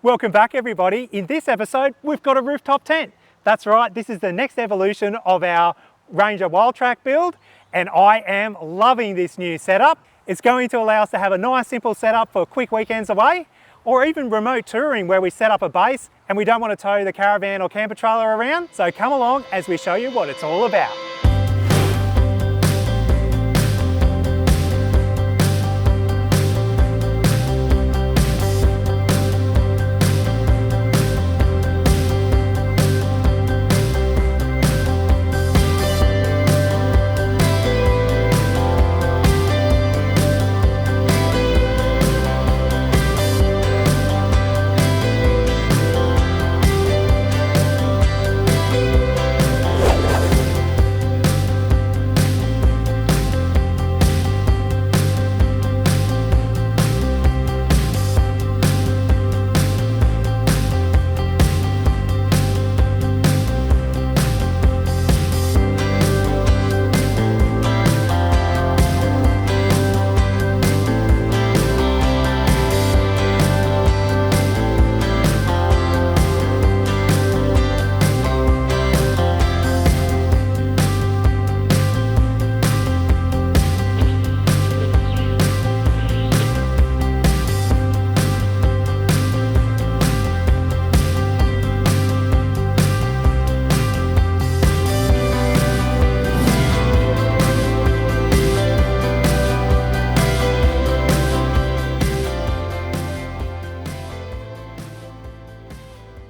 Welcome back everybody. In this episode, we've got a rooftop tent. That's right, this is the next evolution of our Ranger Wildtrak build, and I am loving this new setup. It's going to allow us to have a nice simple setup for quick weekends away, or even remote touring where we set up a base and we don't want to tow the caravan or camper trailer around. So come along as we show you what it's all about.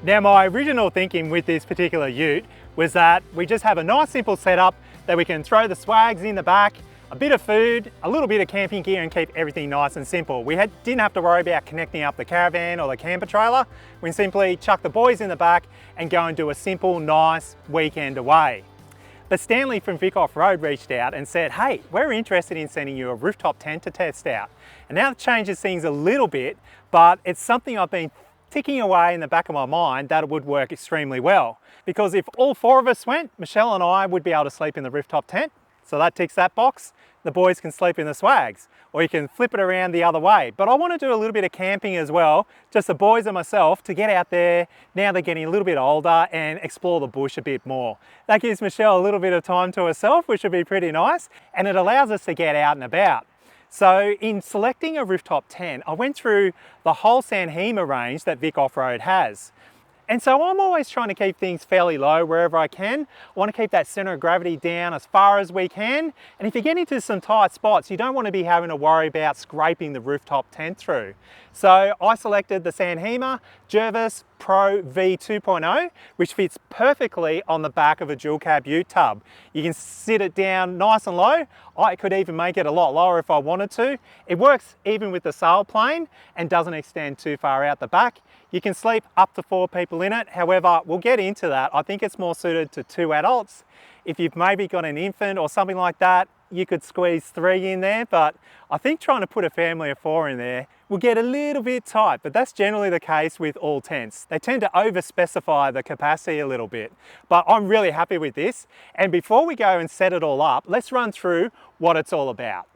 Now my original thinking with this particular ute was that we just have a nice simple setup that we can throw the swags in the back, a bit of food, a little bit of camping gear and keep everything nice and simple. We didn't have to worry about connecting up the caravan or the camper trailer. We can simply chuck the boys in the back and go and do a simple, nice weekend away. But Stanley from VicOffroad reached out and said, hey, we're interested in sending you a rooftop tent to test out. And now it changes things a little bit, but it's something I've been ticking away in the back of my mind that it would work extremely well. Because if all four of us went, Michelle and I would be able to sleep in the rooftop tent. So that ticks that box. The boys can sleep in the swags, or you can flip it around the other way. But I want to do a little bit of camping as well, just the boys and myself, to get out there, now they're getting a little bit older, and explore the bush a bit more. That gives Michelle a little bit of time to herself, which would be pretty nice, and it allows us to get out and about. So in selecting a rooftop tent, I went through the whole San Hima range that VicOffroad has. And so I'm always trying to keep things fairly low wherever I can. I want to keep that center of gravity down as far as we can. And if you get into some tight spots, you don't want to be having to worry about scraping the rooftop tent through. So I selected the San Hima Jervis Pro v2.0, which fits perfectly on the back of a dual cab ute tub. You can sit it down nice and low. I could even make it a lot lower if I wanted to. It works even with the sail plane and doesn't extend too far out the back. You can sleep up to 4 people in it. However, we'll get into that. I think it's more suited to 2 adults. If you've maybe got an infant or something like that, you could squeeze 3 in there, but I think trying to put a family of 4 in there will get a little bit tight, but that's generally the case with all tents. They tend to over-specify the capacity a little bit, but I'm really happy with this. And before we go and set it all up, let's run through what it's all about.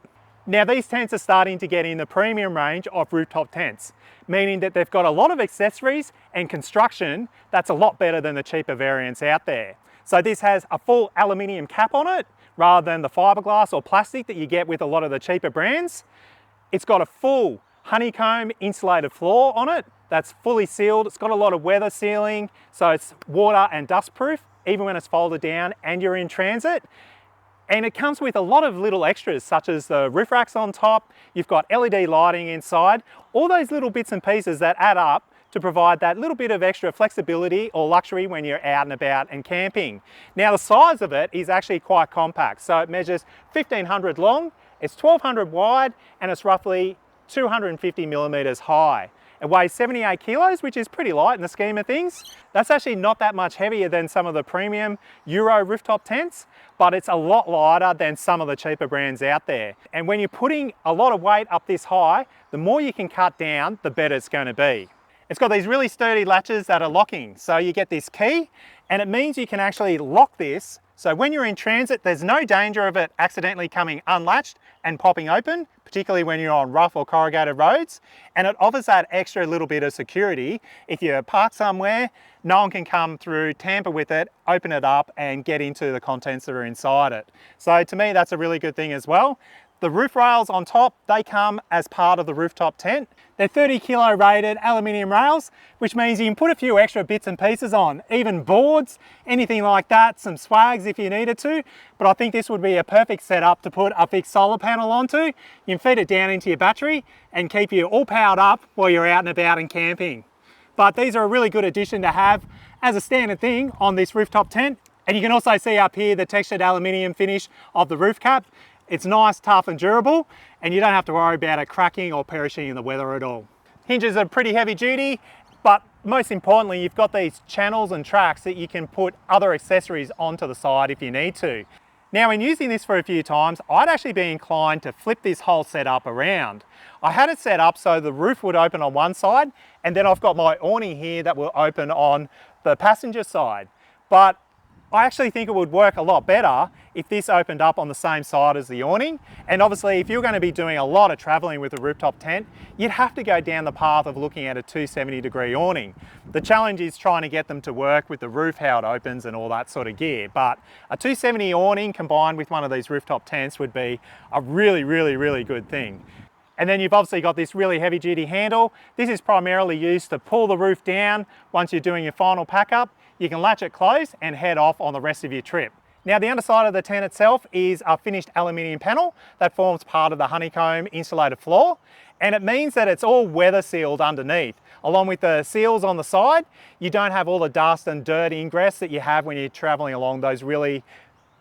Now these tents are starting to get in the premium range of rooftop tents, meaning that they've got a lot of accessories and construction that's a lot better than the cheaper variants out there. So this has a full aluminium cap on it, rather than the fiberglass or plastic that you get with a lot of the cheaper brands. It's got a full honeycomb insulated floor on it that's fully sealed. It's got a lot of weather sealing, so it's water and dust proof, even when it's folded down and you're in transit. And it comes with a lot of little extras, such as the roof racks on top. You've got LED lighting inside, all those little bits and pieces that add up to provide that little bit of extra flexibility or luxury when you're out and about and camping. Now the size of it is actually quite compact. So it measures 1500 long, it's 1200 wide, and it's roughly 250 millimeters high. It weighs 78 kilos, which is pretty light in the scheme of things. That's actually not that much heavier than some of the premium Euro rooftop tents, but it's a lot lighter than some of the cheaper brands out there. And when you're putting a lot of weight up this high, the more you can cut down, the better it's going to be. It's got these really sturdy latches that are locking. So you get this key, and it means you can actually lock this So when you're in transit, there's no danger of it accidentally coming unlatched and popping open, particularly when you're on rough or corrugated roads. And it offers that extra little bit of security. If you're parked somewhere, no one can come through, tamper with it, open it up and get into the contents that are inside it. So to me, that's a really good thing as well. The roof rails on top, they come as part of the rooftop tent. They're 30 kilo rated aluminium rails, which means you can put a few extra bits and pieces on, even boards, anything like that, some swags if you needed to. But I think this would be a perfect setup to put a fixed solar panel onto. You can feed it down into your battery and keep you all powered up while you're out and about and camping. But these are a really good addition to have as a standard thing on this rooftop tent. And you can also see up here the textured aluminium finish of the roof cap. It's nice, tough and durable, and you don't have to worry about it cracking or perishing in the weather at all. Hinges are pretty heavy duty, but most importantly, you've got these channels and tracks that you can put other accessories onto the side if you need to. Now, in using this for a few times, I'd actually be inclined to flip this whole setup around. I had it set up so the roof would open on one side, and then I've got my awning here that will open on the passenger side. But I actually think it would work a lot better if this opened up on the same side as the awning. And obviously, if you're going to be doing a lot of traveling with a rooftop tent, you'd have to go down the path of looking at a 270-degree awning. The challenge is trying to get them to work with the roof, how it opens and all that sort of gear. But a 270 awning combined with one of these rooftop tents would be a really, really, really good thing. And then you've obviously got this really heavy duty handle. This is primarily used to pull the roof down once you're doing your final pack up. You can latch it closed and head off on the rest of your trip. Now, the underside of the tent itself is a finished aluminium panel that forms part of the honeycomb insulated floor, and it means that it's all weather sealed underneath. Along with the seals on the side, you don't have all the dust and dirt ingress that you have when you're traveling along those really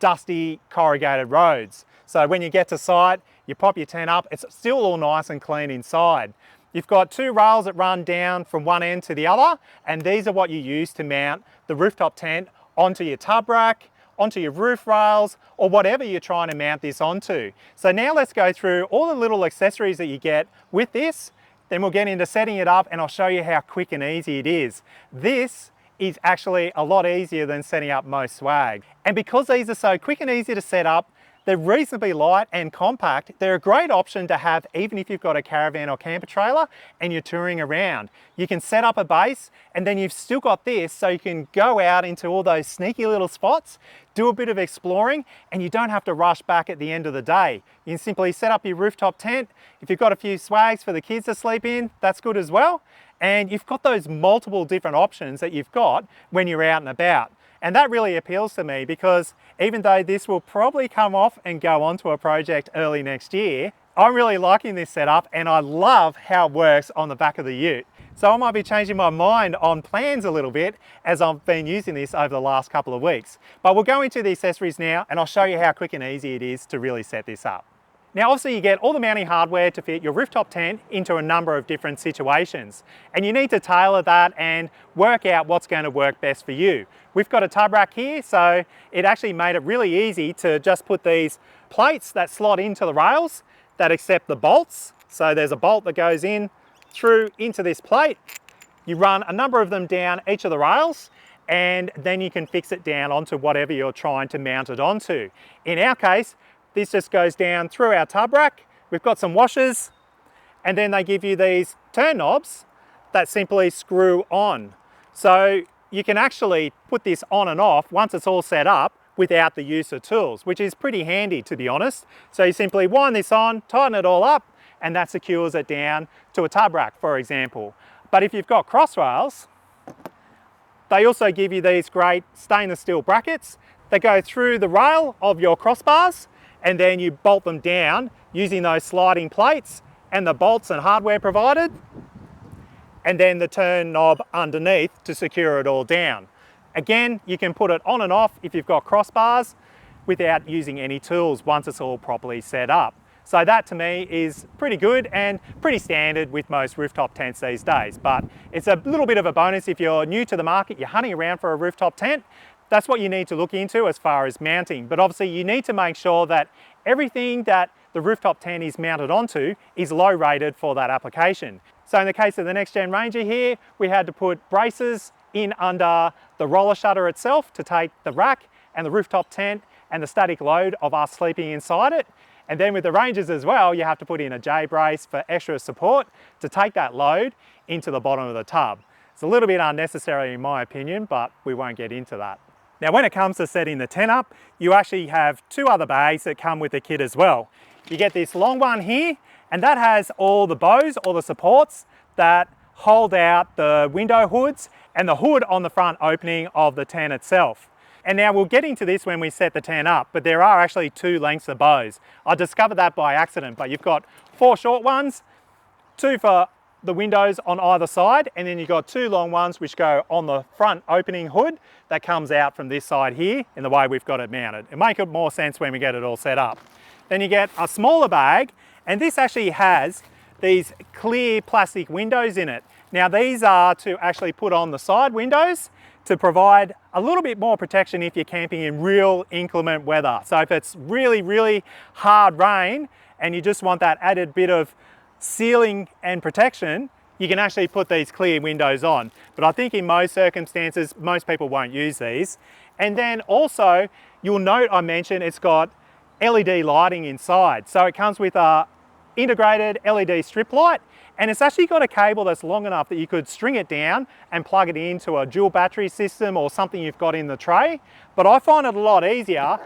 dusty corrugated roads. So when you get to site, you pop your tent up, it's still all nice and clean inside. You've got two rails that run down from one end to the other, and these are what you use to mount the rooftop tent onto your tub rack, onto your roof rails, or whatever you're trying to mount this onto. So now let's go through all the little accessories that you get with this, then we'll get into setting it up and I'll show you how quick and easy it is. This is actually a lot easier than setting up most swag. And because these are so quick and easy to set up, they're reasonably light and compact. They're a great option to have even if you've got a caravan or camper trailer and you're touring around. You can set up a base and then you've still got this so you can go out into all those sneaky little spots, do a bit of exploring, and you don't have to rush back at the end of the day. You can simply set up your rooftop tent. If you've got a few swags for the kids to sleep in, that's good as well. And you've got those multiple different options that you've got when you're out and about. And that really appeals to me because even though this will probably come off and go onto a project early next year, I'm really liking this setup and I love how it works on the back of the ute. So I might be changing my mind on plans a little bit as I've been using this over the last couple of weeks. But we'll go into the accessories now and I'll show you how quick and easy it is to really set this up. Now obviously you get all the mounting hardware to fit your rooftop tent into a number of different situations, and you need to tailor that and work out what's going to work best for you. We've got a tub rack here, so it actually made it really easy to just put these plates that slot into the rails that accept the bolts. So there's a bolt that goes in through into this plate. You run a number of them down each of the rails and then you can fix it down onto whatever you're trying to mount it onto. In our case, this just goes down through our tub rack. We've got some washers and then they give you these turn knobs that simply screw on. So you can actually put this on and off once it's all set up without the use of tools, which is pretty handy to be honest. So you simply wind this on, tighten it all up, and that secures it down to a tub rack, for example. But if you've got cross rails, they also give you these great stainless steel brackets that go through the rail of your crossbars, and then you bolt them down using those sliding plates and the bolts and hardware provided, and then the turn knob underneath to secure it all down. Again, you can put it on and off if you've got crossbars without using any tools once it's all properly set up. So that to me is pretty good and pretty standard with most rooftop tents these days. But it's a little bit of a bonus if you're new to the market, you're hunting around for a rooftop tent. That's what you need to look into as far as mounting. But obviously you need to make sure that everything that the rooftop tent is mounted onto is low rated for that application. So in the case of the Next Gen Ranger here, we had to put braces in under the roller shutter itself to take the rack and the rooftop tent and the static load of us sleeping inside it. And then with the ranges as well, you have to put in a J-brace for extra support to take that load into the bottom of the tub. It's a little bit unnecessary in my opinion, but we won't get into that. Now when it comes to setting the tent up, you actually have two other bags that come with the kit as well. You get this long one here, and that has all the bows, all the supports that hold out the window hoods and the hood on the front opening of the tent itself. And now we'll get into this when we set the tent up, but there are actually two lengths of bows. I discovered that by accident, but you've got 4 short ones, 2 for the windows on either side, and then you've got 2 long ones which go on the front opening hood that comes out from this side here in the way we've got it mounted. It'll make it more sense when we get it all set up. Then you get a smaller bag, and this actually has these clear plastic windows in it. Now these are to actually put on the side windows to provide a little bit more protection if you're camping in real inclement weather. So if it's really, really hard rain and you just want that added bit of sealing and protection, you can actually put these clear windows on. But I think in most circumstances, most people won't use these. And then also, you'll note I mentioned it's got LED lighting inside. So it comes with a integrated LED strip light, and it's actually got a cable that's long enough that you could string it down and plug it into a dual battery system or something you've got in the tray. But I find it a lot easier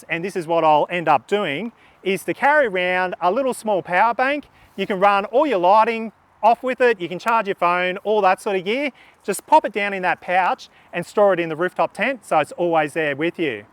and this is what I'll end up doing, is to carry around a little small power bank. You can run all your lighting off with it, you can charge your phone, all that sort of gear. Just pop it down in that pouch and store it in the rooftop tent so it's always there with you.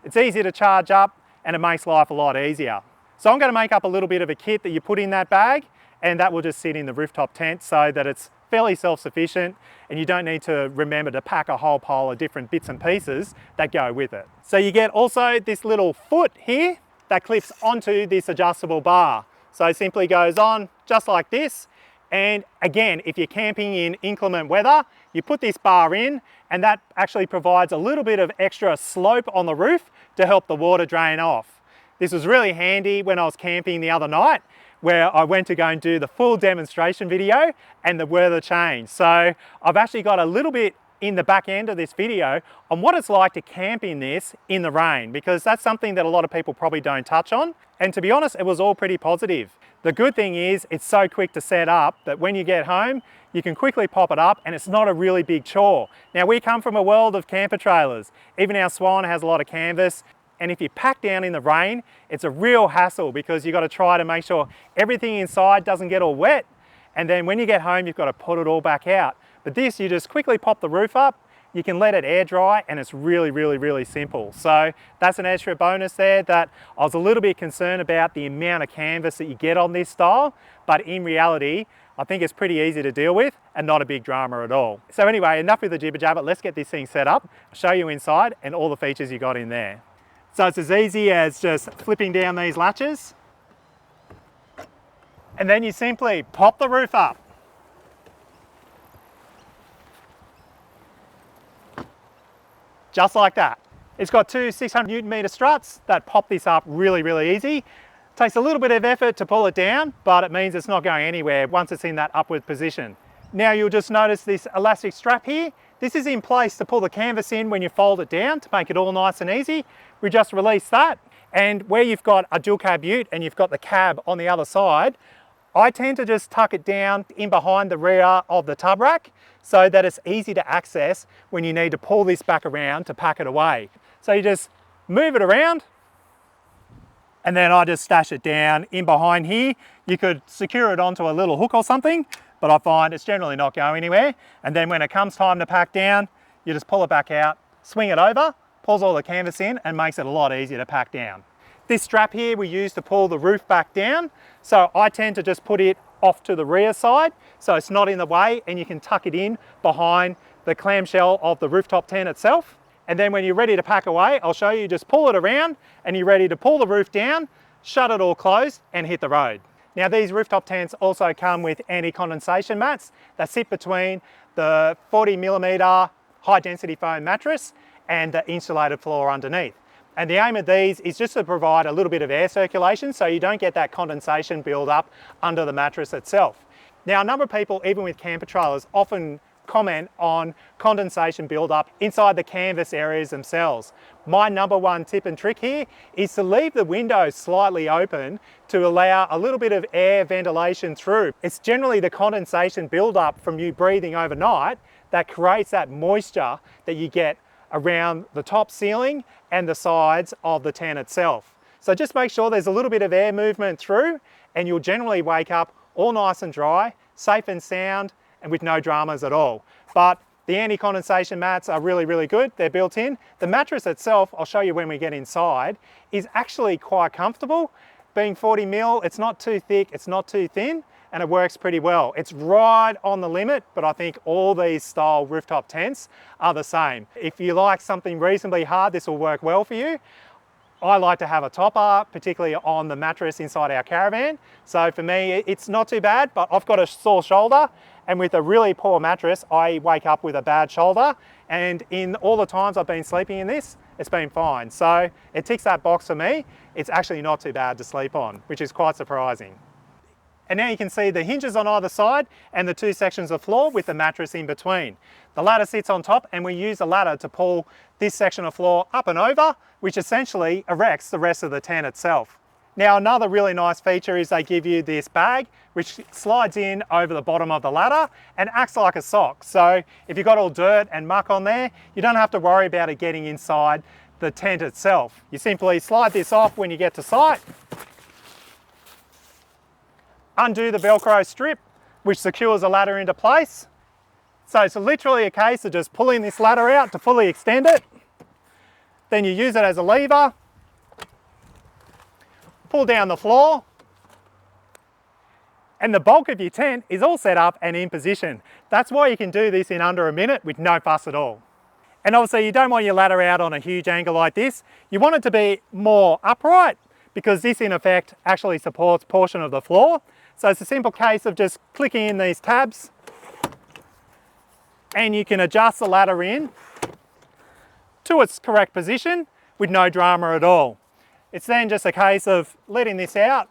It's easy to charge up and it makes life a lot easier. So I'm going to make up a little bit of a kit that you put in that bag, and that will just sit in the rooftop tent so that it's fairly self-sufficient and you don't need to remember to pack a whole pile of different bits and pieces that go with it. So you get also this little foot here that clips onto this adjustable bar. So it simply goes on just like this. And again, if you're camping in inclement weather, you put this bar in, and that actually provides a little bit of extra slope on the roof to help the water drain off. This was really handy when I was camping the other night, where I went to go and do the full demonstration video and the weather changed. So I've actually got a little bit in the back end of this video on what it's like to camp in this in the rain, because that's something that a lot of people probably don't touch on. And to be honest, it was all pretty positive. The good thing is it's so quick to set up that when you get home, you can quickly pop it up and it's not a really big chore. Now we come from a world of camper trailers. Even our Swan has a lot of canvas. And if you pack down in the rain, it's a real hassle because you've got to try to make sure everything inside doesn't get all wet. And then when you get home, you've got to put it all back out. But this, you just quickly pop the roof up, you can let it air dry, and it's really, really, really simple. So that's an extra bonus there that I was a little bit concerned about the amount of canvas that you get on this style, but in reality, I think it's pretty easy to deal with and not a big drama at all. So anyway, enough with the jibber jabber, let's get this thing set up, I'll show you inside and all the features you got in there. So it's as easy as just flipping down these latches, and then you simply pop the roof up. Just like that. It's got two 600 Newton meter struts that pop this up really, really easy. Takes a little bit of effort to pull it down, but it means it's not going anywhere once it's in that upward position. Now you'll just notice this elastic strap here. This is in place to pull the canvas in when you fold it down to make it all nice and easy. We just release that, and where you've got a dual cab ute and you've got the cab on the other side, I tend to just tuck it down in behind the rear of the tub rack so that it's easy to access when you need to pull this back around to pack it away. So you just move it around, and then I just stash it down in behind here. You could secure it onto a little hook or something, but I find it's generally not going anywhere. And then when it comes time to pack down, you just pull it back out, swing it over, pulls all the canvas in, and makes it a lot easier to pack down. This strap here we use to pull the roof back down, so I tend to just put it off to the rear side so it's not in the way, and you can tuck it in behind the clamshell of the rooftop tent itself. And then when you're ready to pack away, I'll show you, just pull it around and you're ready to pull the roof down, shut it all closed and hit the road. Now these rooftop tents also come with anti-condensation mats that sit between the 40mm high density foam mattress and the insulated floor underneath. And the aim of these is just to provide a little bit of air circulation so you don't get that condensation build up under the mattress itself. Now a number of people, even with camper trailers, often comment on condensation buildup inside the canvas areas themselves. My number one tip and trick here is to leave the windows slightly open to allow a little bit of air ventilation through. It's generally the condensation buildup from you breathing overnight that creates that moisture that you get around the top ceiling and the sides of the tent itself. So just make sure there's a little bit of air movement through, and you'll generally wake up all nice and dry, safe and sound, and with no dramas at all. But the anti-condensation mats are really, really good. They're built in. The mattress itself, I'll show you when we get inside, is actually quite comfortable. Being 40 mil, it's not too thick, it's not too thin, and it works pretty well. It's right on the limit, but I think all these style rooftop tents are the same. If you like something reasonably hard, this will work well for you. I like to have a topper, particularly on the mattress inside our caravan. So for me, it's not too bad, but I've got a sore shoulder, and with a really poor mattress, I wake up with a bad shoulder. And in all the times I've been sleeping in this, it's been fine. So it ticks that box for me. It's actually not too bad to sleep on, which is quite surprising. And now you can see the hinges on either side and the two sections of floor with the mattress in between. The ladder sits on top, and we use the ladder to pull this section of floor up and over, which essentially erects the rest of the tent itself. Now, another really nice feature is they give you this bag which slides in over the bottom of the ladder and acts like a sock. So if you've got all dirt and muck on there, you don't have to worry about it getting inside the tent itself. You simply slide this off when you get to site, undo the Velcro strip, which secures the ladder into place. So it's literally a case of just pulling this ladder out to fully extend it. Then you use it as a lever, pull down the floor, and the bulk of your tent is all set up and in position. That's why you can do this in under a minute with no fuss at all. And obviously you don't want your ladder out on a huge angle like this. You want it to be more upright, because this in effect actually supports a portion of the floor. So it's a simple case of just clicking in these tabs, and you can adjust the ladder in to its correct position with no drama at all. It's then just a case of letting this out,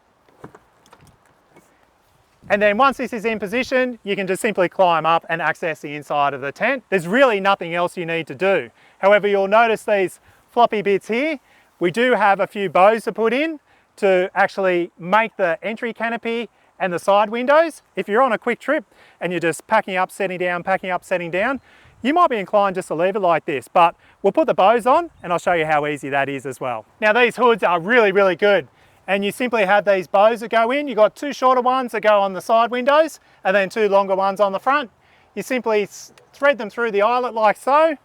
and then once this is in position, you can just simply climb up and access the inside of the tent. There's really nothing else you need to do. However, you'll notice these floppy bits here. We do have a few bows to put in to actually make the entry canopy and the side windows. If you're on a quick trip and you're just packing up, setting down, packing up, setting down, you might be inclined just to leave it like this, but we'll put the bows on and I'll show you how easy that is as well. Now these hoods are really, really good, and you simply have these bows that go in. You've got two shorter ones that go on the side windows and then two longer ones on the front. You simply thread them through the eyelet like so,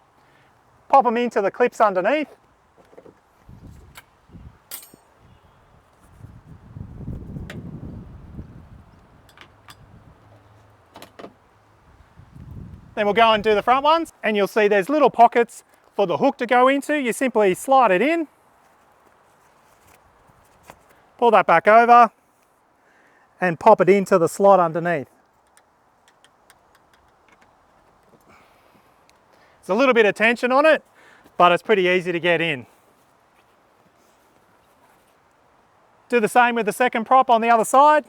pop them into the clips underneath, then we'll go and do the front ones, and you'll see there's little pockets for the hook to go into. You simply slide it in, pull that back over, and pop it into the slot underneath. There's a little bit of tension on it, but it's pretty easy to get in. Do the same with the second prop on the other side.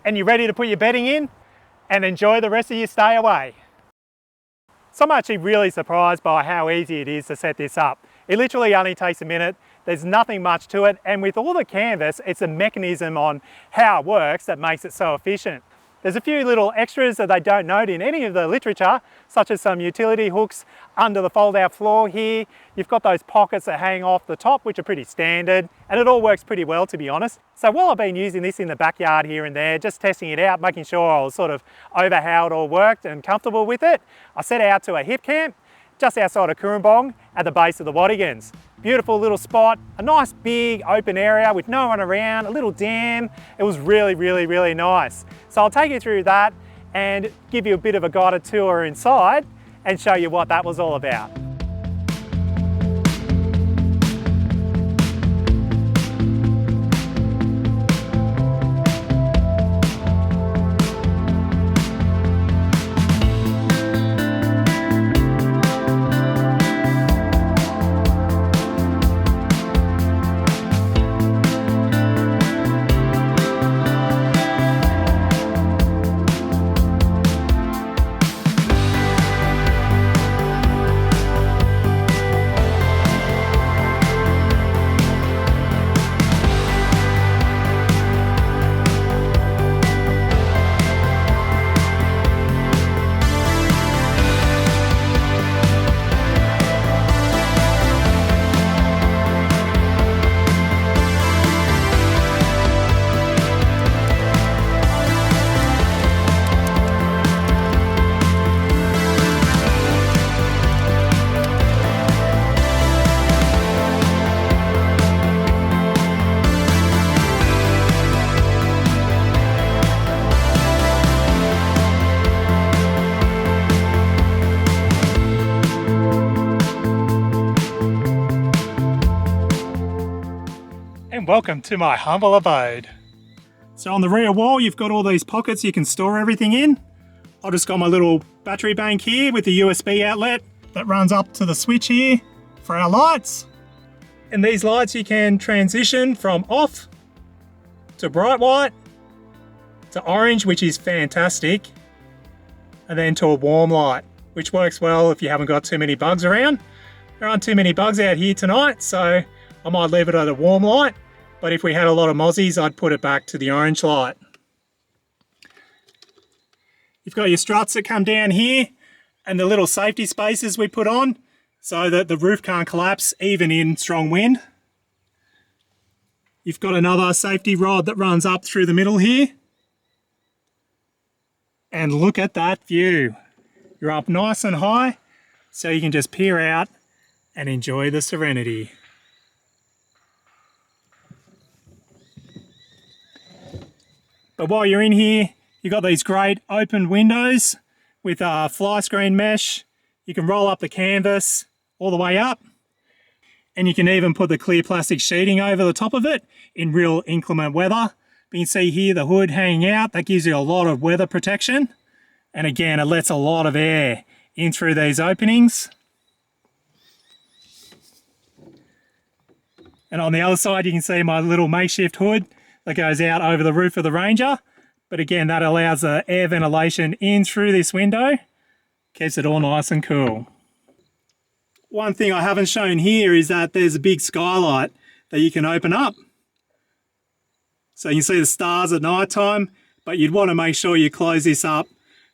And you're ready to put your bedding in and enjoy the rest of your stay away. So I'm actually really surprised by how easy it is to set this up. It literally only takes a minute. There's nothing much to it, and with all the canvas, it's a mechanism on how it works that makes it so efficient. There's a few little extras that they don't note in any of the literature, such as some utility hooks under the fold-out floor here. You've got those pockets that hang off the top, which are pretty standard, and it all works pretty well, to be honest. So while I've been using this in the backyard here and there, just testing it out, making sure I was sort of over how it all worked and comfortable with it, I set out to a hip camp just outside of Cooranbong at the base of the Wadigans. Beautiful little spot, a nice big open area with no one around, a little dam. It was really, really, really nice. So I'll take you through that and give you a bit of a guided tour inside and show you what that was all about. and welcome to my humble abode. So on the rear wall you've got all these pockets you can store everything in. I've just got my little battery bank here with the USB outlet that runs up to the switch here for our lights. And these lights you can transition from off to bright white to orange, which is fantastic, and then to a warm light, which works well if you haven't got too many bugs around. There aren't too many bugs out here tonight, so I might leave it at a warm light, but if we had a lot of mozzies, I'd put it back to the orange light. You've got your struts that come down here and the little safety spaces we put on so that the roof can't collapse even in strong wind. You've got another safety rod that runs up through the middle here. And look at that view. You're up nice and high, so you can just peer out and enjoy the serenity. But while you're in here, you've got these great open windows with fly screen mesh. You can roll up the canvas all the way up, and you can even put the clear plastic sheeting over the top of it in real inclement weather. You can see here the hood hanging out. That gives you a lot of weather protection. And again, it lets a lot of air in through these openings. And on the other side, you can see my little makeshift hood that goes out over the roof of the Ranger. But again, that allows the air ventilation in through this window. Keeps it all nice and cool. One thing I haven't shown here is that there's a big skylight that you can open up. So you can see the stars at night time, but you'd want to make sure you close this up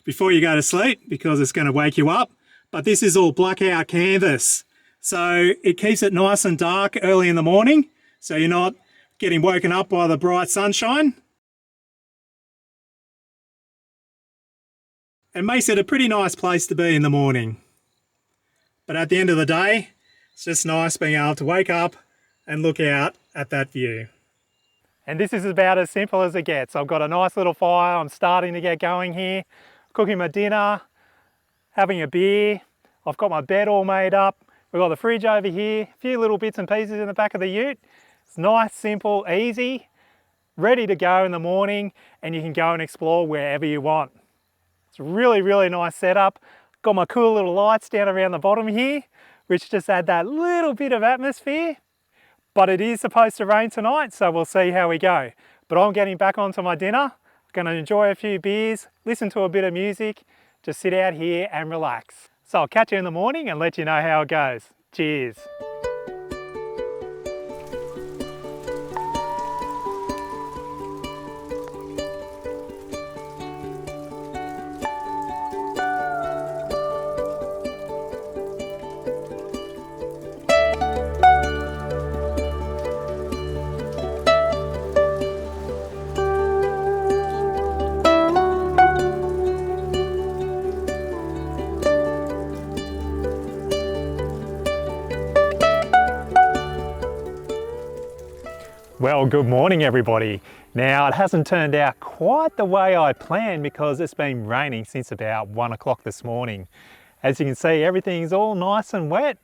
before you go to sleep because it's going to wake you up. But this is all blackout canvas. So it keeps it nice and dark early in the morning, so you're not getting woken up by the bright sunshine. It makes it a pretty nice place to be in the morning. But at the end of the day, it's just nice being able to wake up and look out at that view. And this is about as simple as it gets. I've got a nice little fire, I'm starting to get going here, cooking my dinner, having a beer. I've got my bed all made up. We've got the fridge over here, a few little bits and pieces in the back of the ute. It's nice, simple, easy, ready to go in the morning, and you can go and explore wherever you want. It's a really, really nice setup. Got my cool little lights down around the bottom here, which just add that little bit of atmosphere. But it is supposed to rain tonight, so we'll see how we go. But I'm getting back onto my dinner. I'm gonna enjoy a few beers, listen to a bit of music, just sit out here and relax. So I'll catch you in the morning and let you know how it goes. Cheers. Well, good morning everybody. Now it hasn't turned out quite the way I planned because it's been raining since about 1 o'clock this morning. As you can see, everything's all nice and wet,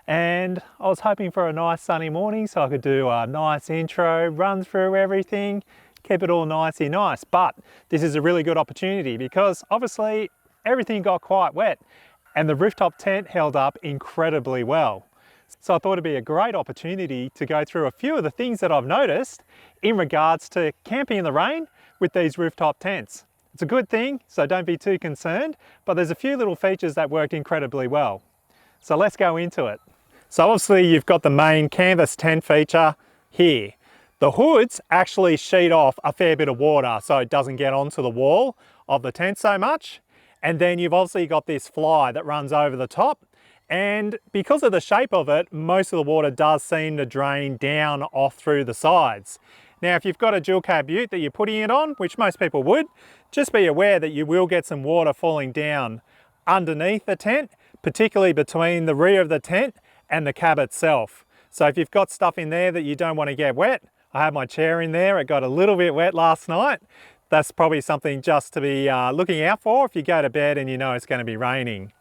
and I was hoping for a nice sunny morning so I could do a nice intro, run through everything, keep it all nicey nice. But this is a really good opportunity because obviously everything got quite wet and the rooftop tent held up incredibly well. So I thought it'd be a great opportunity to go through a few of the things that I've noticed in regards to camping in the rain with these rooftop tents. It's a good thing, so don't be too concerned, but there's a few little features that worked incredibly well. So let's go into it. So obviously you've got the main canvas tent feature here. The hoods actually sheet off a fair bit of water so it doesn't get onto the wall of the tent so much. And then you've obviously got this fly that runs over the top. And because of the shape of it, most of the water does seem to drain down off through the sides. Now, if you've got a dual cab ute that you're putting it on, which most people would, just be aware that you will get some water falling down underneath the tent, particularly between the rear of the tent and the cab itself. So if you've got stuff in there that you don't want to get wet, I have my chair in there, it got a little bit wet last night. That's probably something just to be looking out for if you go to bed and you know it's going to be raining.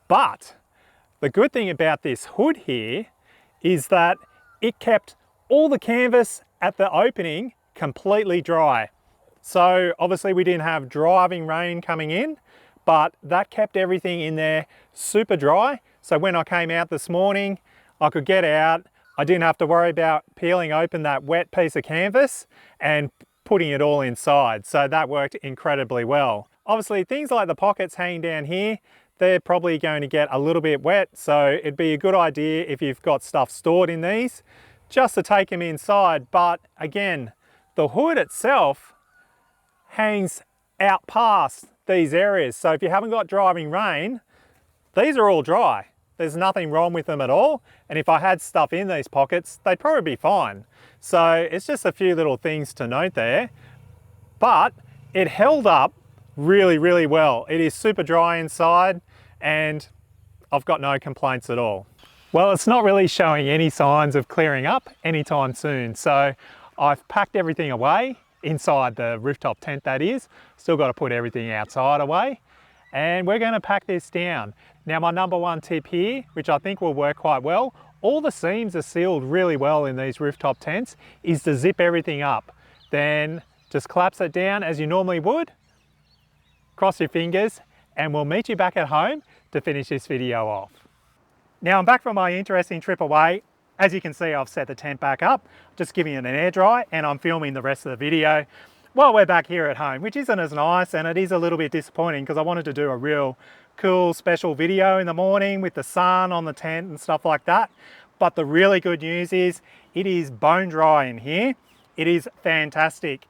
But the good thing about this hood here is that it kept all the canvas at the opening, completely dry. So obviously we didn't have driving rain coming in, but that kept everything in there super dry. So when I came out this morning, I could get out. I didn't have to worry about peeling open that wet piece of canvas and putting it all inside. So that worked incredibly well. Obviously things like the pockets hanging down here, they're probably going to get a little bit wet. So it'd be a good idea if you've got stuff stored in these, just to take them inside. But again, the hood itself hangs out past these areas. So if you haven't got driving rain, these are all dry. There's nothing wrong with them at all. And if I had stuff in these pockets, they'd probably be fine. So it's just a few little things to note there, but it held up really, really well. It is super dry inside and I've got no complaints at all. Well, it's not really showing any signs of clearing up anytime soon. So I've packed everything away inside the rooftop tent, that is. Still got to put everything outside away. And we're going to pack this down. Now my number one tip here, which I think will work quite well, all the seams are sealed really well in these rooftop tents, is to zip everything up. Then just collapse it down as you normally would, cross your fingers, and we'll meet you back at home to finish this video off. Now I'm back from my interesting trip away. As you can see, I've set the tent back up, just giving it an air dry, and I'm filming the rest of the video while we're back here at home, which isn't as nice, and it is a little bit disappointing because I wanted to do a real cool special video in the morning with the sun on the tent and stuff like that. But the really good news is it is bone dry in here. It is fantastic.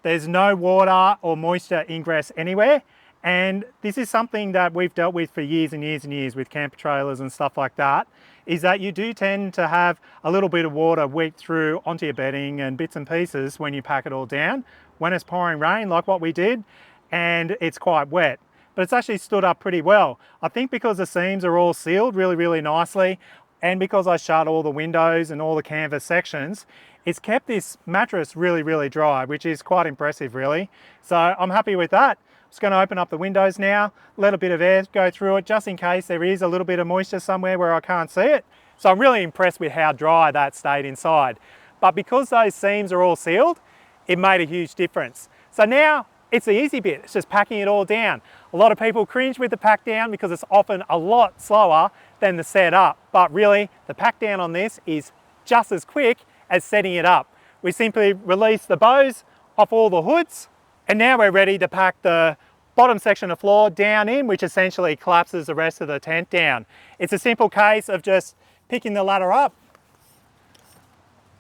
There's no water or moisture ingress anywhere. And this is something that we've dealt with for years and years and years with camper trailers and stuff like that, is that you do tend to have a little bit of water weep through onto your bedding and bits and pieces when you pack it all down, when it's pouring rain like what we did, and it's quite wet. But it's actually stood up pretty well. I think because the seams are all sealed really, really nicely, and because I shut all the windows and all the canvas sections, it's kept this mattress really, really dry, which is quite impressive really. So I'm happy with that. I'm just going to open up the windows now, let a bit of air go through it just in case there is a little bit of moisture somewhere where I can't see it. So I'm really impressed with how dry that stayed inside. But because those seams are all sealed, it made a huge difference. So now it's the easy bit, it's just packing it all down. A lot of people cringe with the pack down because it's often a lot slower than the set up. But really, the pack down on this is just as quick as setting it up. We simply release the bows off all the hoods, and now we're ready to pack the bottom section of floor down in, which essentially collapses the rest of the tent down. It's a simple case of just picking the ladder up,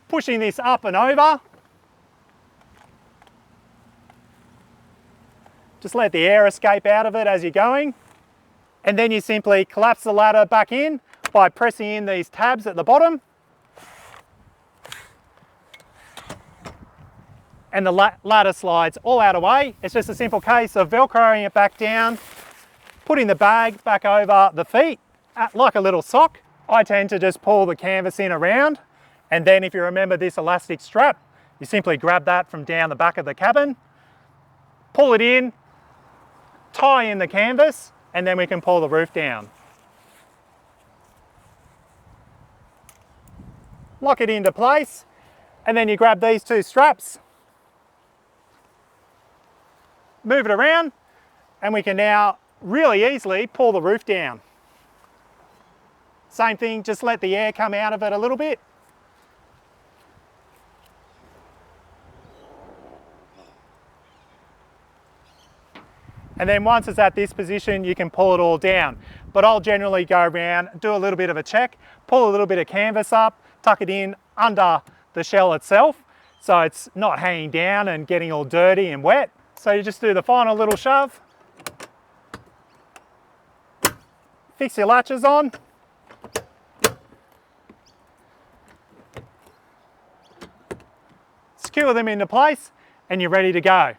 pushing this up and over. Just let the air escape out of it as you're going. And then you simply collapse the ladder back in by pressing in these tabs at the bottom. And the ladder slides all out of the way. It's just a simple case of velcroing it back down, putting the bag back over the feet like a little sock. I tend to just pull the canvas in around, and then if you remember this elastic strap, you simply grab that from down the back of the cabin, pull it in, tie in the canvas, and then we can pull the roof down. Lock it into place, and then you grab these two straps, move it around, and we can now really easily pull the roof down. Same thing, just let the air come out of it a little bit. And then once it's at this position, you can pull it all down. But I'll generally go around, do a little bit of a check, pull a little bit of canvas up, tuck it in under the shell itself, so it's not hanging down and getting all dirty and wet. So you just do the final little shove, fix your latches on, secure them into place, and you're ready to go.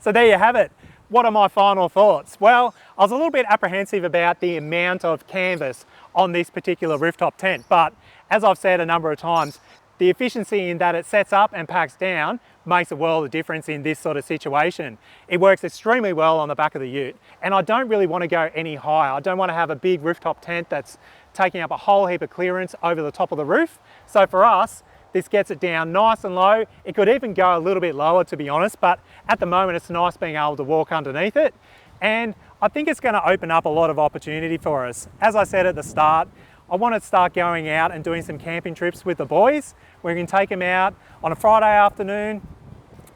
So there you have it. What are my final thoughts? Well, I was a little bit apprehensive about the amount of canvas on this particular rooftop tent, but as I've said a number of times, the efficiency in that it sets up and packs down makes a world of difference in this sort of situation. It works extremely well on the back of the ute, and I don't really want to go any higher. I don't want to have a big rooftop tent that's taking up a whole heap of clearance over the top of the roof. So for us, This gets it down nice and low. It could even go a little bit lower, to be honest, but at the moment it's nice being able to walk underneath it. And I think it's going to open up a lot of opportunity for us. As I said at the start, I want to start going out and doing some camping trips with the boys. We can take them out on a Friday afternoon,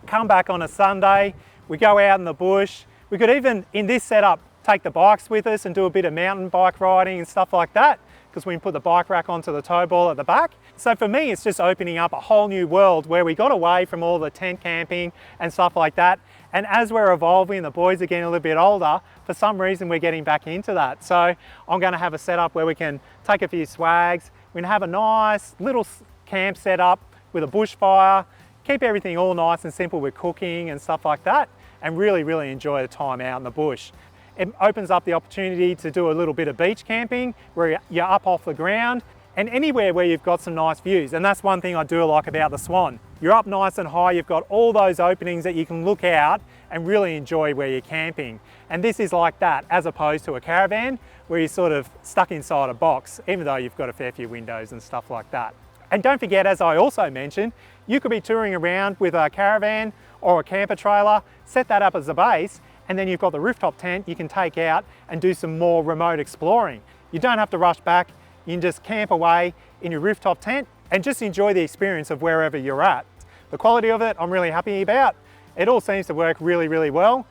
come back on a Sunday, we go out in the bush. We could even, in this setup, take the bikes with us and do a bit of mountain bike riding and stuff like that, because we can put the bike rack onto the tow ball at the back. So for me, it's just opening up a whole new world where we got away from all the tent camping and stuff like that. And as we're evolving, the boys are getting a little bit older, for some reason we're getting back into that. So I'm going to have a setup where we can take a few swags, we can have a nice little camp set up with a bushfire, keep everything all nice and simple with cooking and stuff like that, and really, really enjoy the time out in the bush. It opens up the opportunity to do a little bit of beach camping where you're up off the ground and anywhere where you've got some nice views. And that's one thing I do like about the Swan. You're up nice and high, you've got all those openings that you can look out and really enjoy where you're camping. And this is like that, as opposed to a caravan where you're sort of stuck inside a box, even though you've got a fair few windows and stuff like that. And don't forget, as I also mentioned, you could be touring around with a caravan or a camper trailer, set that up as a base, and then you've got the rooftop tent you can take out and do some more remote exploring. You don't have to rush back, you can just camp away in your rooftop tent and just enjoy the experience of wherever you're at. The quality of it, I'm really happy about. It all seems to work really, really well.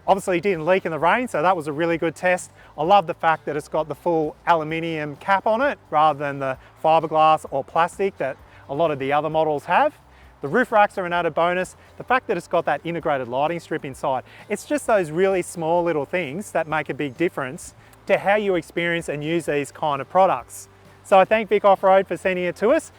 Obviously it didn't leak in the rain, so that was a really good test. I love the fact that it's got the full aluminium cap on it rather than the fiberglass or plastic that a lot of the other models have. The roof racks are an added bonus. The fact that it's got that integrated lighting strip inside. It's just those really small little things that make a big difference to how you experience and use these kind of products. So I thank VicOffroad for sending it to us.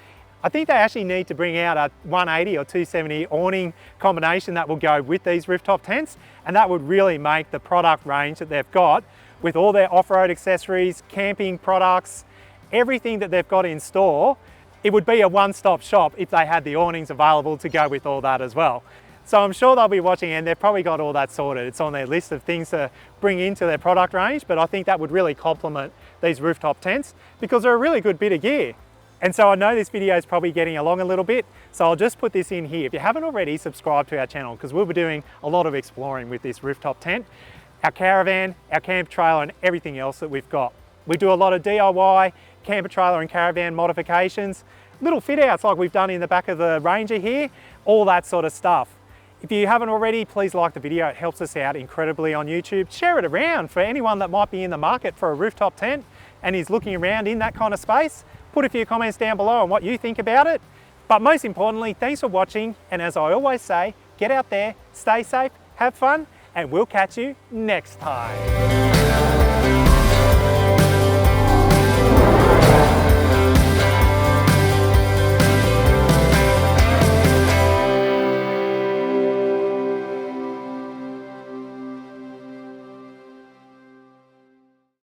I think they actually need to bring out a 180 or 270 awning combination that will go with these rooftop tents, and that would really make the product range that they've got with all their off-road accessories, camping products, everything that they've got in store. It would be a one-stop shop if they had the awnings available to go with all that as well. So I'm sure they'll be watching and they've probably got all that sorted. It's on their list of things to bring into their product range, but I think that would really complement these rooftop tents because they're a really good bit of gear. And so I know this video is probably getting along a little bit, so I'll just put this in here. If you haven't already, subscribe to our channel because we'll be doing a lot of exploring with this rooftop tent, our caravan, our camp trailer and everything else that we've got. We do a lot of DIY, camper trailer and caravan modifications, little fit outs like we've done in the back of the Ranger here, all that sort of stuff. If you haven't already, please like the video. It helps us out incredibly on YouTube. Share it around for anyone that might be in the market for a rooftop tent and is looking around in that kind of space. Put a few comments down below on what you think about it. But most importantly, thanks for watching. And as I always say, get out there, stay safe, have fun, and we'll catch you next time.